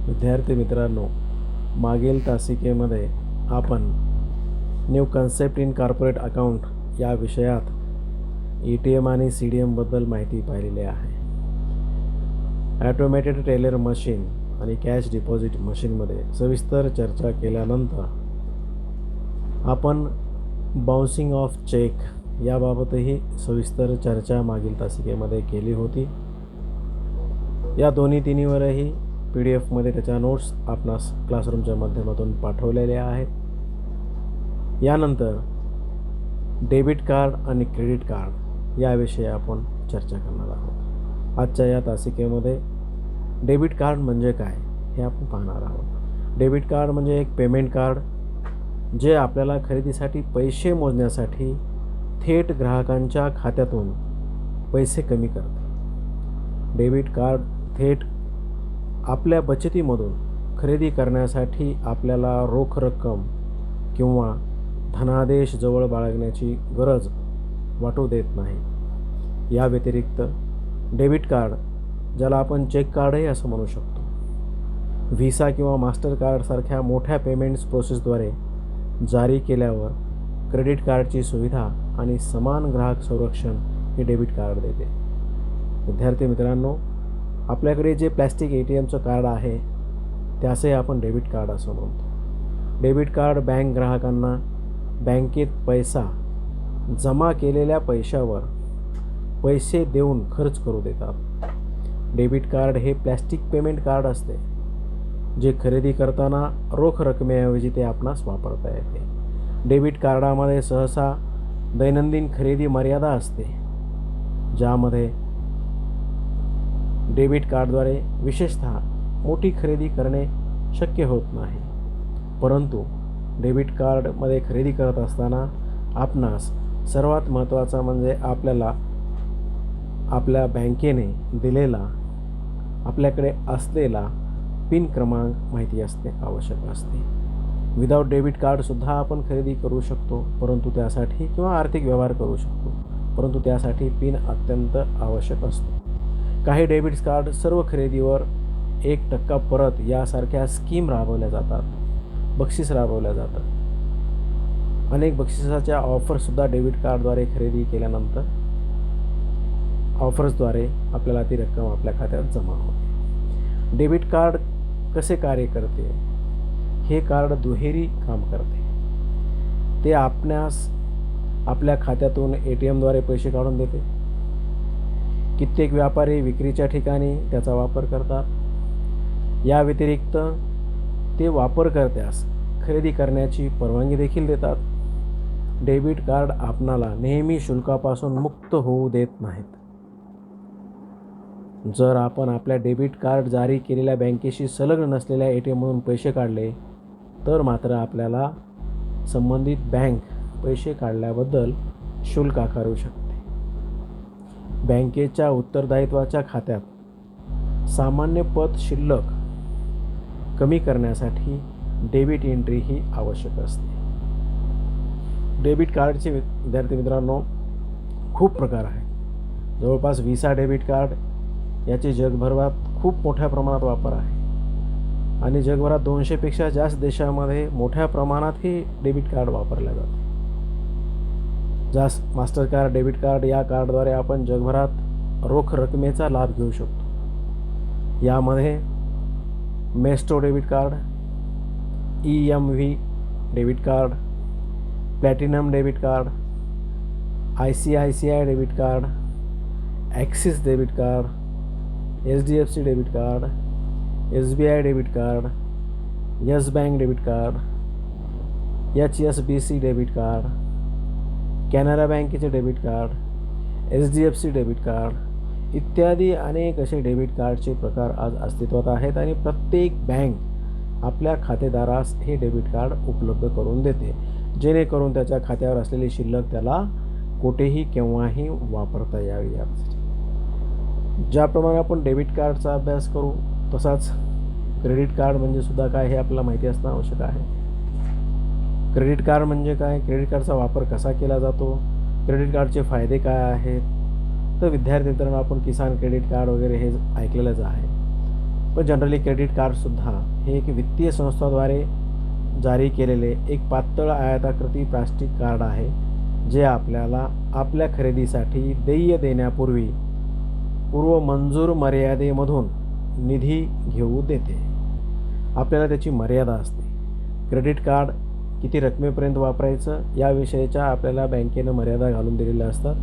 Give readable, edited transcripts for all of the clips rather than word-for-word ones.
विद्यार्थी मित्रांनो, मागील तासिकेमध्ये आपण new concept in corporate account या विषयात ETM आणि CDM बद्दल माहिती पाहिलेली आहे. ॲटोमॅटेड टेलर मशीन आणि कॅश डिपॉझिट मशीनमध्ये सविस्तर चर्चा केल्यानंतर आपण बाउन्सिंग ऑफ चेक याबाबतही सविस्तर चर्चा मागील तासिकेमध्ये केली होती. या तिन्हीवरही PDF त्याच्या नोट्स आपणास क्लासरूमच्या माध्यमातून पाठवलेल्या आहेत. यानंतर डेबिट कार्ड आणि क्रेडिट कार्ड याविषयी आपण चर्चा करणार आहोत. आजच्या या तासिकेमध्ये डेबिट कार्ड म्हणजे काय हे आपण पाहणार आहोत. डेबिट कार्ड म्हणजे एक पेमेंट कार्ड जे आपल्याला खरेदीसाठी पैसे मोजण्यासाठी थेट ग्राहकांच्या खात्यातून पैसे कमी करते. डेबिट कार्ड थेट आपल्या बचतीमधून खरेदी करण्यासाठी आपल्याला रोख रक्कम किंवा धनादेश जवळ बाळगण्याची गरज वाटू देत नाही. या व्यतिरिक्त डेबिट कार्ड, ज्याला आपण चेक कार्डही असं म्हणू शकतो, व्हिसा किंवा मास्टर कार्डसारख्या मोठ्या पेमेंट्स प्रोसेसद्वारे जारी केल्यावर क्रेडिट कार्डची सुविधा आणि समान ग्राहक संरक्षण हे डेबिट कार्ड देते. विद्यार्थी मित्रांनो, आपल्याकडे जे प्लॅस्टिक ATMचं कार्ड आहे त्याचे आपण डेबिट कार्ड असं म्हणतो. डेबिट कार्ड बँक ग्राहकांना बँकेत पैसा जमा केलेल्या पैशावर पैसे देऊन खर्च करू देतात. डेबिट कार्ड हे प्लॅस्टिक पेमेंट कार्ड असते जे खरेदी करताना रोख रकमेऐवजी ते आपणास वापरता येते. डेबिट कार्डामध्ये सहसा दैनंदिन खरेदी मर्यादा असते, ज्यामध्ये डेबिट कार्डद्वारे विशेषतः मोठी खरेदी करणे शक्य होत नाही. परंतु डेबिट कार्डमध्ये खरेदी करत असताना आपणास सर्वात महत्त्वाचा म्हणजे आपल्याला आपल्या बँकेने दिलेला आपल्याकडे असलेला पिन क्रमांक माहिती असणे आवश्यक असते. विदाऊट डेबिट कार्डसुद्धा आपण खरेदी करू शकतो, परंतु त्यासाठी किंवा आर्थिक व्यवहार करू शकतो, परंतु त्यासाठी पिन अत्यंत आवश्यक असतो. काही डेबिट कार्ड सर्व खरेदीवर 1% परत यासारख्या स्कीम राबवल्या जातात, बक्षीस राबवल्या जातात. अनेक बक्षिसाच्या ऑफर्ससुद्धा डेबिट कार्डद्वारे खरेदी केल्यानंतर ऑफर्सद्वारे आपल्याला ती रक्कम आपल्या खात्यात जमा होते. डेबिट कार्ड कसे कार्य करते? हे कार्ड दुहेरी काम करते. ते आपणास आपल्या खात्यातून ATMद्वारे पैसे काढून देते. कित्येक व्यापारी विक्रीच्या ठिकाणी त्याचा वापर करतात. या व्यतिरिक्त ते वापरकर्त्यास खरेदी करण्याची परवानगी देखील देतात. डेबिट कार्ड आपणाला नेहमी शुल्कापासून मुक्त होऊ देत नाहीत. जर आपण आपल्या डेबिट कार्ड जारी केलेल्या बँकेशी संलग्न नसलेल्या ATMमधून पैसे काढले तर मात्र आपल्याला संबंधित बँक पैसे काढल्याबद्दल शुल्क आकारू शकते. बँकेच्या उत्तरदायित्वाच्या खात्यात सामान्य पत शिल्लक कमी करण्यासाठी डेबिट एंट्री ही आवश्यक असते. डेबिट कार्डचे विद्यार्थी मित्रांनो खूप प्रकार आहेत. जवळपास व्हिसा डेबिट कार्ड याचे जगभरात खूप मोठ्या प्रमाणात वापर आहे आणि जगभरात 200पेक्षा जास्त देशामध्ये मोठ्या प्रमाणात हे डेबिट कार्ड वापरले जाते. जास्त मास्टर कार्ड, डेबिट कार्ड या कार्डद्वारे आपण जगभरात रोख रकमेचा लाभ घेऊ शकतो. यामध्ये Maestro debit card, EMV debit card, platinum debit card, ICICI debit card, Axis debit card, HDFC debit card, SBI debit card, Yes Bank debit card, HSBC debit card, Canara बँकेचे debit card, HDFC debit card इत्यादी अनेक असे debit कार्डचे प्रकार आज अस्तित्वात आहेत आणि प्रत्येक बँक आपल्या खातेदारास हे डेबिट कार्ड उपलब्ध करून देते, जेणेकरून त्याच्या खात्यावर असलेली शिल्लक त्याला कुठेही केव्हाही वापरता यावी. ज्याप्रमाणे आपण डेबिट कार्डचा अभ्यास करू तसाच क्रेडिट कार्ड म्हणजे सुद्धा काय हे आपल्याला माहिती असणं आवश्यक आहे. क्रेडिट कार्ड म्हणजे काय? क्रेडिट कार्डचा वापर कसा केला जातो? क्रेडिट कार्डचे फायदे काय आहेत? तर विद्यार्थी मित्रांनो, आपण किसान क्रेडिट कार्ड वगैरे हे ऐकलेलंच आहे. पण जनरली क्रेडिट कार्डसुद्धा हे एक वित्तीय संस्थाद्वारे जारी केलेले एक पातळ आयताकृती प्लास्टिक कार्ड आहे, जे आपल्याला आपल्या खरेदीसाठी देय देण्यापूर्वी पूर्व मंजूर मर्यादेमधून निधी घेऊ देते. आपल्याला त्याची मर्यादा असते. क्रेडिट कार्ड किती रकमेपर्यंत वापरायचं याविषयीच्या आपल्याला बँकेनं मर्यादा घालून दिलेल्या असतात.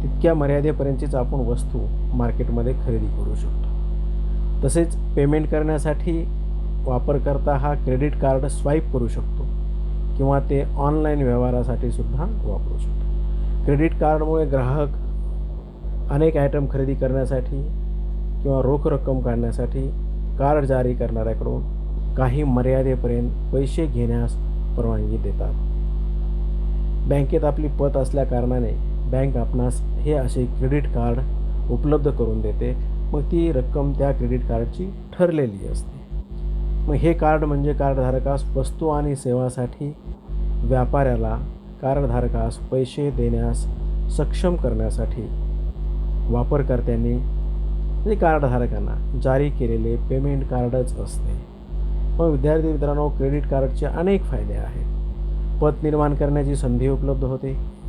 तितक्या मर्यादेपर्यंतचीच आपण वस्तू मार्केटमध्ये खरेदी करू शकतो. तसेच पेमेंट करण्यासाठी वापरकर्ता हा क्रेडिट कार्ड स्वाईप करू शकतो किंवा ते ऑनलाईन व्यवहारासाठी सुद्धा वापरू शकतो. क्रेडिट कार्डमुळे ग्राहक अनेक आयटम खरेदी करण्यासाठी किंवा रोख रक्कम काढण्यासाठी कार्ड जारी करणाऱ्याकडून काही मर्यादेपर्यंत पैसे घेण्यास परवानगी देतात. बँकेत आपली पत असल्याकारणाने बँक आपणास हे असे क्रेडिट कार्ड उपलब्ध करून देते. मग ती रक्कम त्या क्रेडिट कार्डची ठरलेली असते. मग हे कार्ड म्हणजे कार्डधारकास वस्तू आणि सेवासाठी व्यापाऱ्याला कार्डधारकास पैसे देण्यास सक्षम करण्यासाठी वापरकर्त्यांनी म्हणजे कार्डधारकांना जारी केलेले पेमेंट कार्डच असते. मग विद्यार्थी मित्रांनो, क्रेडिट कार्डचे अनेक फायदे आहेत. पत निर्माण करण्याची संधी उपलब्ध होते.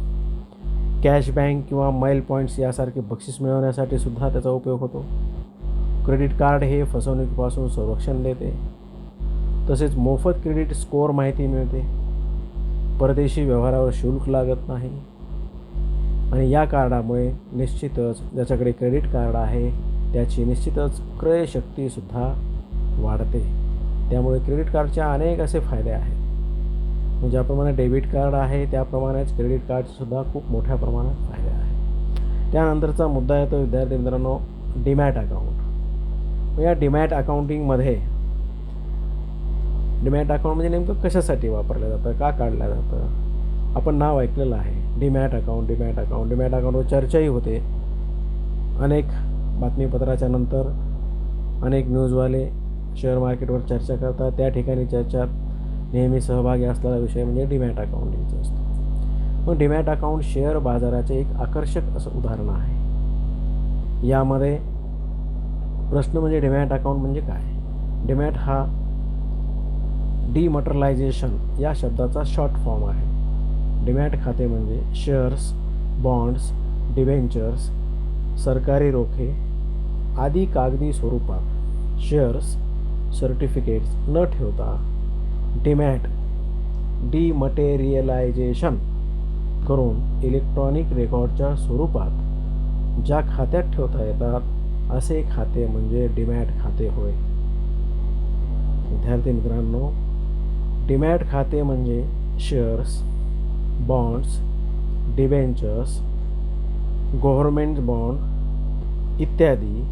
कॅशबँक किंवा माईल पॉईंट्स यासारखे बक्षीस मिळवण्यासाठी सुद्धा त्याचा उपयोग होतो. क्रेडिट कार्ड हे फसवणुकीपासून संरक्षण देते. तसेच मोफत क्रेडिट स्कोअर माहिती मिळते. परदेशी व्यवहारावर शुल्क लागत नाही. आणि या कार्डामुळे निश्चितच ज्याच्याकडे क्रेडिट कार्ड आहे त्याची निश्चितच क्रयशक्तीसुद्धा वाढते. त्यामुळे क्रेडिट कार्डचे अनेक असे फायदे आहेत. म्हणजे ज्याप्रमाणे डेबिट कार्ड आहे त्याप्रमाणेच क्रेडिट कार्डसुद्धा खूप मोठ्या प्रमाणात फायदे आहेत. त्यानंतरचा मुद्दा येतो विद्यार्थी मित्रांनो, डीमॅट अकाउंट. या डीमॅट अकाउंटिंगमध्ये डीमॅट अकाउंट म्हणजे नेमकं कशासाठी वापरलं जातं, का काढलं जातं? आपण नाव ऐकलेलं आहे डीमॅट अकाउंट. डीमॅट अकाउंटवर चर्चाही होते. अनेक बातमीपत्राच्या नंतर अनेक न्यूजवाले शेअर मार्केटवर चर्चा करतात. त्या ठिकाणी चर्चात नेहमी सहभागी असलेला विषय म्हणजे डीमॅट अकाउंटिंगचा असतो. मग डीमॅट अकाउंट शेअर बाजाराचे एक आकर्षक असं उदाहरण आहे. यामध्ये प्रश्न म्हणजे डीमॅट अकाउंट म्हणजे काय? डीमॅट हा डिमॅटरलायझेशन या शब्दाचा शॉर्ट फॉर्म आहे. डीमॅट खाते म्हणजे शेअर्स, बॉन्ड्स, डिबेंचर्स, सरकारी रोखे आदी कागदी स्वरूपात शेअर्स, सर्टिफिकेट्स न ठेवता डिमटेरियलायझेशन करून इलेक्ट्रॉनिक रेकॉर्डच्या स्वरूपात ज्या खात्यात ठेवता येतात असे खाते म्हणजे डीमॅट खाते होय. विद्यार्थी मित्रांनो, डीमॅट खाते म्हणजे shares, bonds, debentures, government bond इत्यादी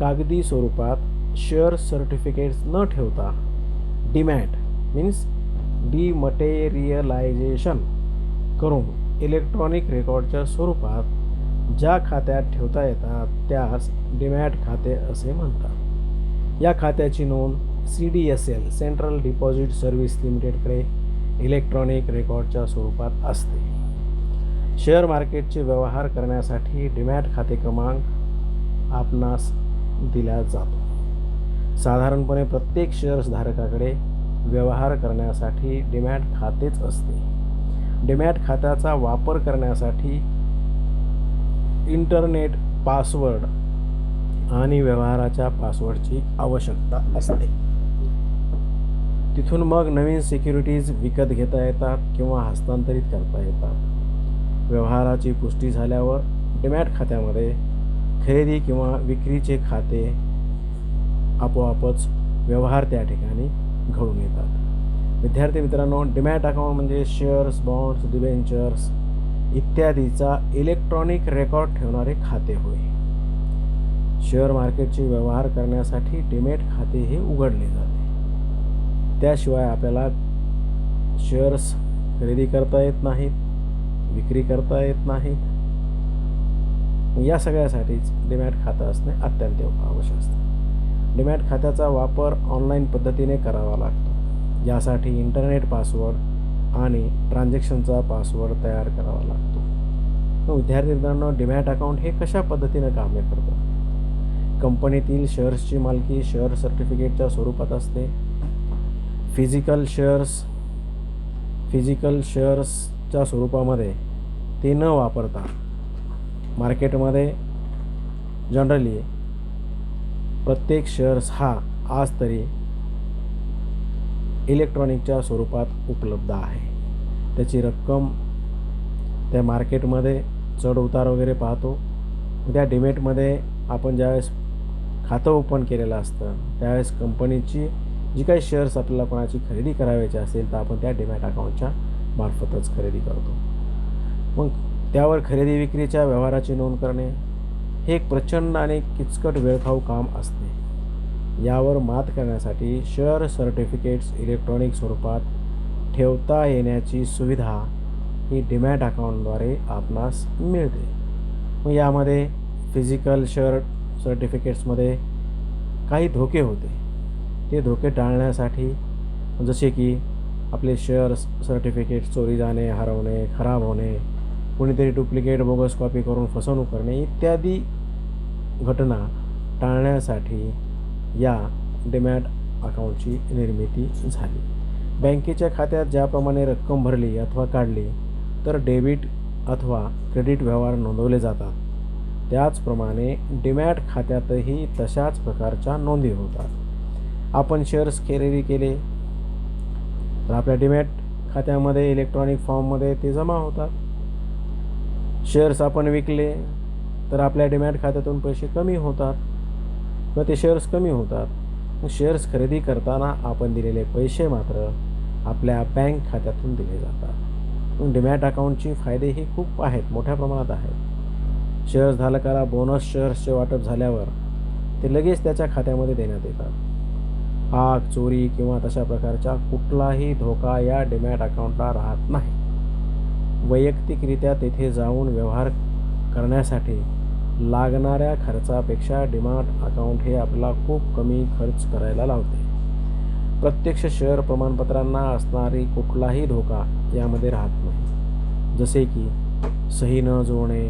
कागदी स्वरूपात शेअर्स, सर्टिफिकेट्स न ठेवता डीमॅट मीन्स डिमटेरियलायझेशन करून इलेक्ट्रॉनिक रेकॉर्डच्या स्वरूपात ज्या खात्यात ठेवता येतात त्यास डीमॅट खाते असे म्हणतात. या खात्याची नोंद CDSL सेंट्रल डिपॉझिट सर्व्हिस लिमिटेडकडे इलेक्ट्रॉनिक रेकॉर्डच्या स्वरूपात असते. शेअर मार्केटचे व्यवहार करण्यासाठी डीमॅट खाते क्रमांक आपणास दिला जातो. साधारणपणे प्रत्येक शेअर्सधारकाकडे व्यवहार करण्यासाठी डीमॅट खातेच असते. डीमॅट खात्याचा वापर करण्यासाठी इंटरनेट पासवर्ड आणि व्यवहाराच्या पासवर्डची आवश्यकता असते. तिथून मग नवीन सिक्युरिटीज विकत घेता येतात किंवा हस्तांतरित करता येतात. व्यवहाराची पुष्टी झाल्यावर डीमॅट खात्यामध्ये खरेदी किंवा विक्रीचे खाते आपोआपच व्यवहार त्या ठिकाणी घडून येतात. विद्यार्थी मित्रांनो, डीमॅट अकाउंट म्हणजे शेअर्स, बॉन्ड्स, डिबेंचर्स इत्यादीचा इलेक्ट्रॉनिक रेकॉर्ड ठेवणारे खाते होय. शेअर मार्केटचे व्यवहार करण्यासाठी डीमॅट खाते हे उघडले जाते. त्याशिवाय आपल्याला शेअर्स खरेदी करता येत नाहीत, विक्री करता येत नाहीत. या सगळ्यासाठीच डीमॅट खातं असणे अत्यंत आवश्यक असते. डीमॅट खात्याचा वापर ऑनलाईन पद्धतीने करावा लागतो. यासाठी इंटरनेट पासवर्ड आणि ट्रान्झॅक्शनचा पासवर्ड तयार करावा लागतो. विद्यार्थी मित्रांनो, डीमॅट अकाउंट हे कशा पद्धतीनं कामे करतं? कंपनीतील शेअर्सची मालकी शेअर सर्टिफिकेटच्या स्वरूपात असते. फिजिकल शेअर्सच्या स्वरूपामध्ये ते न वापरता मार्केटमध्ये जनरली प्रत्येक शेअर्स हा आज तरी इलेक्ट्रॉनिकच्या स्वरूपात उपलब्ध आहे. त्याची रक्कम त्या मार्केटमध्ये चढ उतार वगैरे पाहतो. त्या डिमॅटमध्ये आपण ज्यावेळेस खातं ओपन केलेलं असतं त्यावेळेस कंपनीची जी काही शेअर्स आपल्याला कोणाची खरेदी करायची असेल तर आपण त्या डिमॅट अकाउंटच्या मार्फतच खरेदी करतो. मग त्यावर खरेदी विक्रीच्या व्यवहाराची नोंद करणे हे एक प्रचंड आणि किचकट वेळखाऊ काम असते. यावर मात करण्यासाठी शेअर सर्टिफिकेट्स इलेक्ट्रॉनिक स्वरूपात ठेवता येण्याची सुविधा ही डिमॅट अकाउंटद्वारे आपणास मिळते. मग यामध्ये फिजिकल शेअर सर्टिफिकेट्समध्ये काही धोके होते. ते धोके टाळण्यासाठी जसे की आपले शेअर सर्टिफिकेट चोरी जाणे, हरवणे, खराब होणे, कोणीतरी डुप्लिकेट बोगस कॉपी करून फसवणूक करणे इत्यादी घटना टाळण्यासाठी या डिमॅट अकाउंटची निर्मिती झाली. बँकेच्या खात्यात ज्याप्रमाणे रक्कम भरली अथवा काढली तर डेबिट अथवा क्रेडिट व्यवहार नोंदवले जातात, त्याचप्रमाणे डिमॅट खात्यातही तशाच प्रकारच्या नोंदी होतात. आपण शेअर्स खरेदी केले तर आपल्या डिमॅट खात्यामध्ये इलेक्ट्रॉनिक फॉर्ममध्ये ते जमा होतात. शेअर्स आपण विकले तर आपल्या डिमॅट खात्यातून पैसे कमी होतात व ते शेअर्स कमी होतात. मग शेअर्स खरेदी करताना आपण दिलेले पैसे मात्र आपल्या बँक खात्यातून दिले जातात. मग डिमॅट अकाउंटचे फायदेही खूप आहेत, मोठ्या प्रमाणात आहेत. शेअर्स धारकाला बोनस शेअर्सचे वाटप झाल्यावर ते लगेच त्याच्या खात्यामध्ये देण्यात येतात. आग, चोरी किंवा तशा प्रकारचा कुठलाही धोका या डिमॅट अकाउंटला राहत नाही. वैयक्तिकरित्या तेथे जाऊन व्यवहार करण्यासाठी लागणाऱ्या खर्चापेक्षा डिमॅट अकाउंट हे आपल्याला खूप कमी खर्च करायला लावते. प्रत्यक्ष शेअर प्रमाणपत्रांना असणारी कुठलाही धोका यामध्ये राहत नाही. जसे की सही न जुळणे,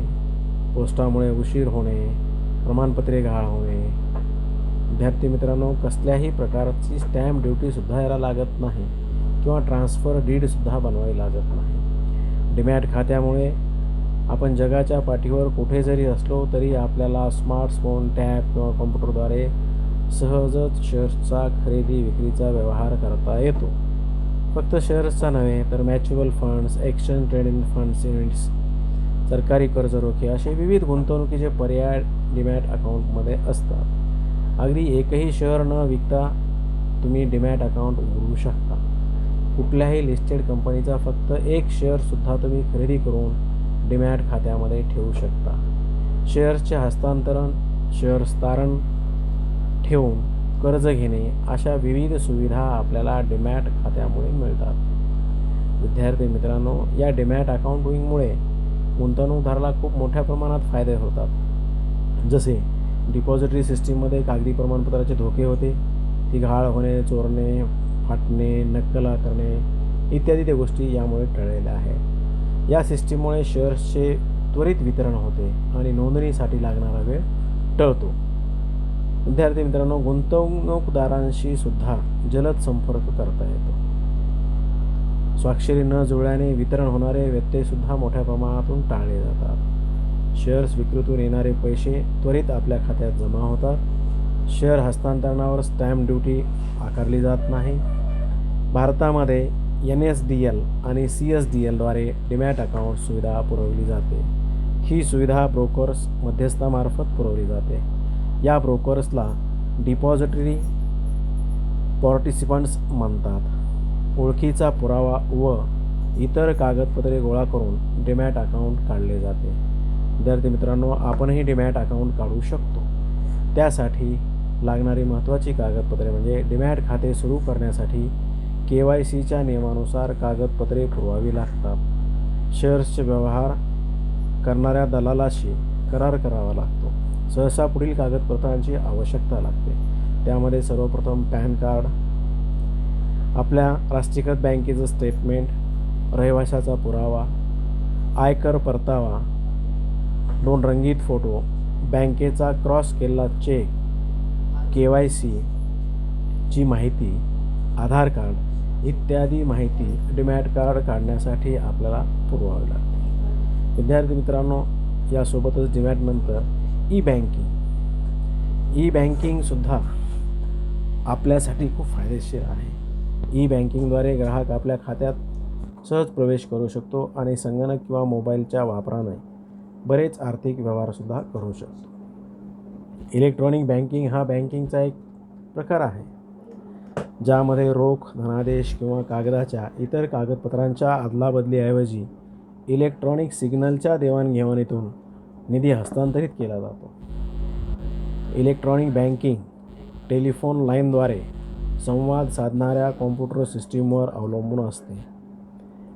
पोस्टामुळे उशीर होणे, प्रमाणपत्रे गहाळ होणे. विद्यार्थी मित्रांनो, कसल्याही प्रकारची स्टॅम्प ड्युटीसुद्धा याला लागत नाही किंवा ट्रान्सफर डीडसुद्धा बनवावी लागत नाही. डिमॅट खात्यामुळे आपण जगाच्या पाठीवर कुठे जरी असलो तरी आपल्याला स्मार्टफोन, टॅब किंवा कॉम्प्युटरद्वारे सहजच शेअर्सचा खरेदी विक्रीचा व्यवहार करता येतो. फक्त शेअर्सचा नव्हे तर mutual funds, exchange trading funds, units, सरकारी कर्ज रोखे असे विविध गुंतवणुकीचे पर्याय डिमॅट अकाउंटमध्ये असतात. अगदी एकही शेअर न विकता तुम्ही डिमॅट अकाउंट उघडू शकता. कुठल्याही लिस्टेड कंपनीचा फक्त एक शेअरसुद्धा तुम्ही खरेदी करून डिमॅट खात्यामध्ये ठेवू शकता. शेअर्सचे हस्तांतरण, शेअर्स तारण ठेवून कर्ज घेणे अशा विविध सुविधा आपल्याला डिमॅट खात्यामुळे मिळतात. विद्यार्थी मित्रांनो, या डिमॅट अकाउंटिंगमुळे गुंतवणूकदाराला खूप मोठ्या प्रमाणात फायदे होतात. जसे डिपॉझिटरी सिस्टीममध्ये कागदी प्रमाणपत्राचे धोके होते, ती गहाळ होणे, चोरणे, फाटणे, नक्कल करणे इत्यादी त्या गोष्टी यामुळे टळलेल्या आहेत. या सिस्टीममुळे शेअर्सचे त्वरित वितरण होते आणि नोंदणीसाठी लागणारा वेळ टळतो. विद्यार्थी मित्रांनो, गुंतवणूकदारांशी सुद्धा जलद संपर्क करता येतो. स्वाक्षरी न जुळल्याने वितरण होणारे व्यत्ययसुद्धा मोठ्या प्रमाणातून टाळले जातात. शेअर्स विक्रीतून येणारे पैसे त्वरित आपल्या खात्यात जमा होतात. शेअर हस्तांतरणावर स्टॅम्प ड्युटी आकारली जात नाही. भारतामध्ये NSDL आणि CSDLद्वारे डिमॅट अकाउंट सुविधा पुरवली जाते. ही सुविधा ब्रोकर्स मध्यस्थामार्फत पुरवली जाते. या ब्रोकर्सला डिपॉझिटरी पार्टिसिपंट्स म्हणतात. ओळखीचा पुरावा व इतर कागदपत्रे गोळा करून डिमॅट अकाउंट काढले जाते. विद्यार्थी मित्रांनो, आपणही डिमॅट अकाउंट काढू शकतो. त्यासाठी लागणारी महत्त्वाची कागदपत्रे म्हणजे डिमॅट खाते सुरू करण्यासाठी KYCच्या नियमानुसार कागदपत्रे पुरवावी लागतात. शेअर्सचे व्यवहार करणाऱ्या दलालाशी करार करावा लागतो. सहसा पुढील कागदपत्रांची आवश्यकता लागते. त्यामध्ये सर्वप्रथम पॅन कार्ड, आपल्या राष्ट्रीयकृत बँकेचं स्टेटमेंट, रहिवाशाचा पुरावा, आयकर परतावा, 2 रंगीत फोटो, बँकेचा क्रॉस केलेला चेक KYC ची माहिती, आधार कार्ड इत्यादी माहिती डीमॅट कार्ड काढण्यासाठी आपल्याला पुरवावी लागते. विद्यार्थी मित्रांनो, यासोबतच डीमॅटनंतर ई बँकिंगसुद्धा आपल्यासाठी खूप फायदेशीर आहे. ई बँकिंगद्वारे ग्राहक आपल्या खात्यात सहज प्रवेश करू शकतो आणि संगणक किंवा मोबाईलच्या वापराने बरेच आर्थिक व्यवहारसुद्धा करू शकतो. इलेक्ट्रॉनिक बँकिंग हा बँकिंगचा एक प्रकार आहे, ज्यामध्ये रोख, धनादेश किंवा कागदाच्या इतर कागदपत्रांच्या अदलाबदलीऐवजी इलेक्ट्रॉनिक सिग्नलच्या देवाणघेवाणीतून निधी हस्तांतरित केला जातो. इलेक्ट्रॉनिक बँकिंग टेलिफोन लाईनद्वारे संवाद साधणाऱ्या कॉम्प्युटर सिस्टीमवर अवलंबून असते.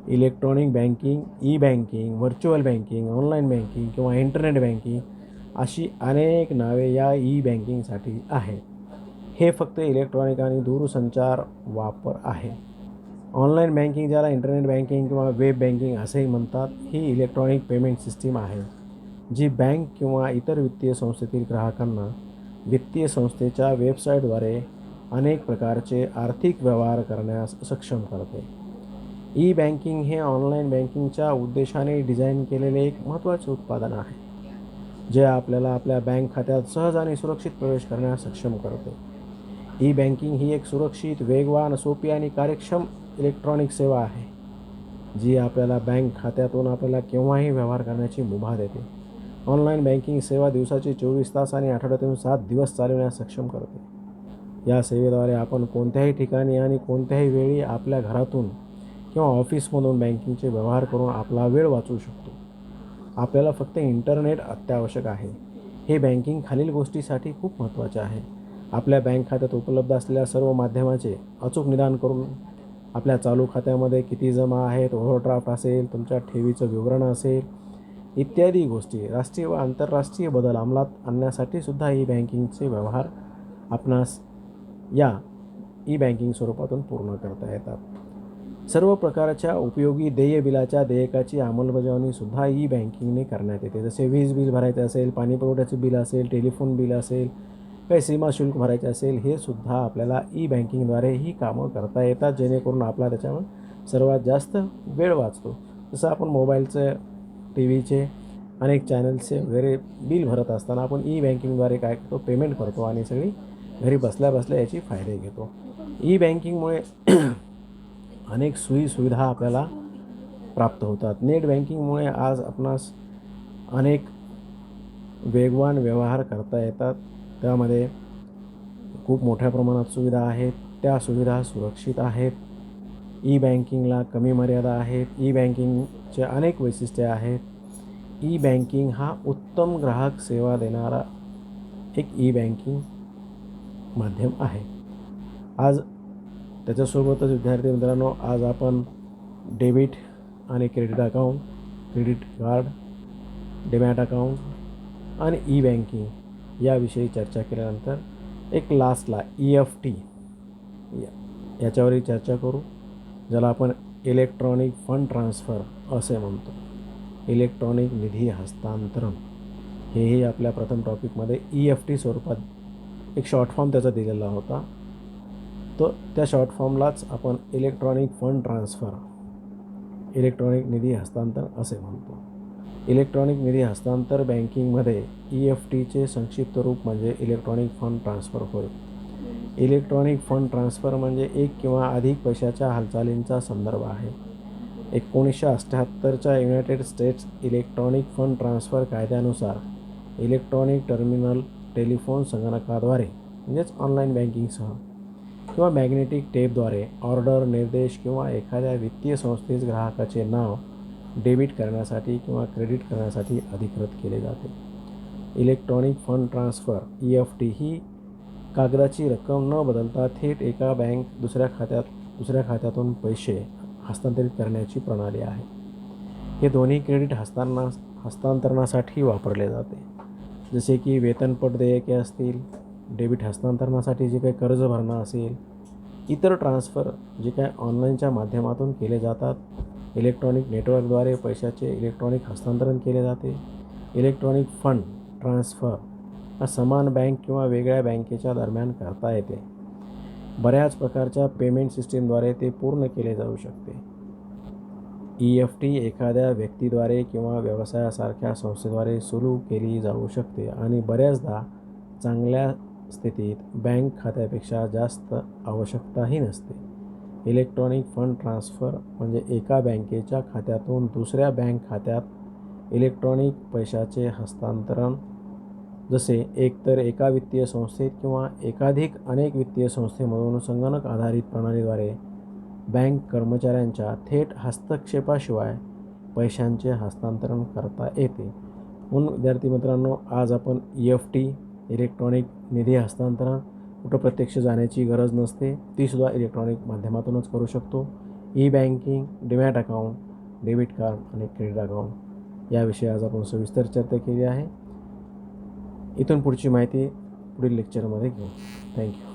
Electronic banking, E banking, virtual banking, online banking किंवा इंटरनेट बँकिंग अशी अनेक नावे या ई बँकिंगसाठी आहेत. हे फक्त इलेक्ट्रॉनिक आणि दूरसंचार वापर आहे. ऑनलाईन बँकिंग, ज्याला इंटरनेट बँकिंग किंवा वेब बँकिंग असेही म्हणतात, ही इलेक्ट्रॉनिक पेमेंट सिस्टीम आहे जी बँक किंवा इतर वित्तीय संस्थेतील ग्राहकांना वित्तीय संस्थेच्या वेबसाईटद्वारे अनेक प्रकारचे आर्थिक व्यवहार करण्यास सक्षम करते. ई बँकिंग हे ऑनलाईन बँकिंगच्या उद्देशाने डिझाईन केलेले एक महत्त्वाचे उत्पादन आहे, जे आपल्याला आपल्या बँक खात्यात सहज आणि सुरक्षित प्रवेश करण्यास सक्षम करते. ई बँकिंग ही एक सुरक्षित, वेगवान, सोपी आणि कार्यक्षम इलेक्ट्रॉनिक सेवा आहे, जी आपल्याला बँक खात्यातून आपल्याला केव्हाही व्यवहार करण्याची मुभा देते. ऑनलाईन बँकिंग सेवा दिवसाचे 24 तास आणि आठवड्यातून 7 दिवस चालविण्यास सक्षम करते. या सेवेद्वारे आपण कोणत्याही ठिकाणी आणि कोणत्याही वेळी आपल्या घरातून किंवा ऑफिसमधून बँकिंगचे व्यवहार करून आपला वेळ वाचवू शकतो. आपल्याला फक्त इंटरनेट अत्यावश्यक आहे. हे बँकिंग खालील गोष्टीसाठी खूप महत्त्वाचे आहे: आपल्या बँक खात्यात उपलब्ध असलेल्या सर्व माध्यमाचे अचूक निदान करून आपल्या चालू खात्यामध्ये किती जमा आहेत, ओव्हरड्राफ्ट असेल, तुमच्या ठेवीचं विवरण असेल इत्यादी गोष्टी, राष्ट्रीय व आंतरराष्ट्रीय बदल अंमलात आणण्यासाठी सुद्धा ई बँकिंगचे व्यवहार आपणास या ई बँकिंग स्वरूपातून पूर्ण करता येतात. सर्व प्रकारच्या उपयोगी देय बिलाच्या देयकाची अंमलबजावणीसुद्धा ई बँकिंगने करण्यात येते. जसे वीज बिल भरायचे असेल, पाणी पुरवठ्याचे बिल असेल, टेलिफोन बिल असेल, काही सीमा शुल्क भरायचे असेल, हे सुद्धा आपल्याला ई बँकिंगद्वारे ही कामं करता येतात, जेणेकरून आपला त्याच्यावर सर्वात जास्त वेळ वाचतो. जसं आपण मोबाईलचं, टी व्हीचे अनेक चॅनल्सचे वगैरे बिल भरत असताना आपण ई बँकिंगद्वारे काय करतो, पेमेंट करतो आणि सगळी घरी बसल्या बसल्या याची फायदे घेतो. ई बँकिंगमुळे अनेक सुविधा आपल्याला प्राप्त होतात. नेट बँकिंगमुळे आज आपणास अनेक वेगवान व्यवहार करता येतात. त्यामध्ये खूप मोठ्या प्रमाणात सुविधा आहेत. त्या सुविधा सुरक्षित आहेत. ई बँकिंगला कमी मर्यादा आहेत. ई बँकिंगचे अनेक वैशिष्ट्ये आहेत. ई बँकिंग हा उत्तम ग्राहक सेवा देणारा एक ई बँकिंग माध्यम आहे. आज त्याच्यासोबतच विद्यार्थी मित्रांनो, आज आपण डेबिट आणि credit account, credit card, demat account आणि ई बँकिंग याविषयी चर्चा केल्यानंतर एक लास्टला EFT याच्यावरही चर्चा करू, ज्याला आपण इलेक्ट्रॉनिक फंड ट्रान्सफर असे म्हणतो. इलेक्ट्रॉनिक निधी हस्तांतरण हेही आपल्या प्रथम टॉपिकमध्ये EFT स्वरूपात एक शॉर्ट फॉर्म त्याचा दिलेला होता. तो त्या शॉर्ट फॉर्मलाच आपण इलेक्ट्रॉनिक फंड ट्रान्सफर, इलेक्ट्रॉनिक निधी हस्तांतरण असे म्हणतो. इलेक्ट्रॉनिक निधी हस्तांतर बँकिंगमध्ये EFTचे संक्षिप्त रूप म्हणजे इलेक्ट्रॉनिक फंड ट्रान्सफर होय. इलेक्ट्रॉनिक फंड ट्रान्सफर म्हणजे एक किंवा अधिक पैशाच्या हालचालींचा संदर्भ आहे. 1978च्या United States electronic fund transfer कायद्यानुसार इलेक्ट्रॉनिक टर्मिनल टेलिफोन संगणकाद्वारे म्हणजेच ऑनलाईन बँकिंगसह किंवा मॅग्नेटिक टेपद्वारे ऑर्डर, निर्देश किंवा एखाद्या वित्तीय संस्थेस ग्राहकाचे नाव डेबिट करण्यासाठी किंवा क्रेडिट करण्यासाठी अधिकृत केले जाते. इलेक्ट्रॉनिक फंड ट्रान्सफर EFT ही कागदाची रक्कम न बदलता थेट एका दुसऱ्या खात्यातून पैसे हस्तांतरित करण्याची प्रणाली आहे. हे दोन्ही क्रेडिट हस्तांतरणासाठी वापरले जाते, जसे की वेतनपट देयके असतील, डेबिट हस्तांतरणासाठी जे काही कर्ज भरणं असेल, इतर ट्रान्सफर जे काय ऑनलाईनच्या माध्यमातून केले जातात. इलेक्ट्रॉनिक नेटवर्कद्वारे पैशाचे इलेक्ट्रॉनिक हस्तांतरण केले जाते. इलेक्ट्रॉनिक फंड ट्रान्सफर समान बँक किंवा वेगळ्या बँकेच्या दरम्यान करता येते. बऱ्याच प्रकारच्या पेमेंट सिस्टीमद्वारे ते पूर्ण केले जाऊ शकते. EFT एखाद्या व्यक्तीद्वारे किंवा व्यवसायासारख्या संस्थेद्वारे सुरू केली जाऊ शकते आणि बऱ्याचदा चांगल्या स्थितीत बँक खात्यापेक्षा जास्त आवश्यकताही नसते. इलेक्ट्रॉनिक फंड ट्रान्सफर म्हणजे एका बँकेच्या खात्यातून दुसऱ्या बँक खात्यात इलेक्ट्रॉनिक पैशाचे हस्तांतरण, जसे एकतर एका वित्तीय संस्थेत किंवा एकाधिक अनेक वित्तीय संस्थेमधून संगणक आधारित प्रणालीद्वारे बँक कर्मचाऱ्यांच्या थेट हस्तक्षेपाशिवाय पैशांचे हस्तांतरण करता येते. म्हणून विद्यार्थी मित्रांनो, आज आपण EFT इलेक्ट्रॉनिक निधी हस्तांतरण कुठं प्रत्यक्ष जाण्याची गरज नसते, तीसुद्धा इलेक्ट्रॉनिक माध्यमातूनच करू शकतो. Banking, demat account, debit card आणि क्रेडिट अकाउंट याविषयी आज आपण सविस्तर चर्चा केली आहे. इथून पुढची माहिती पुढील लेक्चरमध्ये घेऊ. थँक्यू.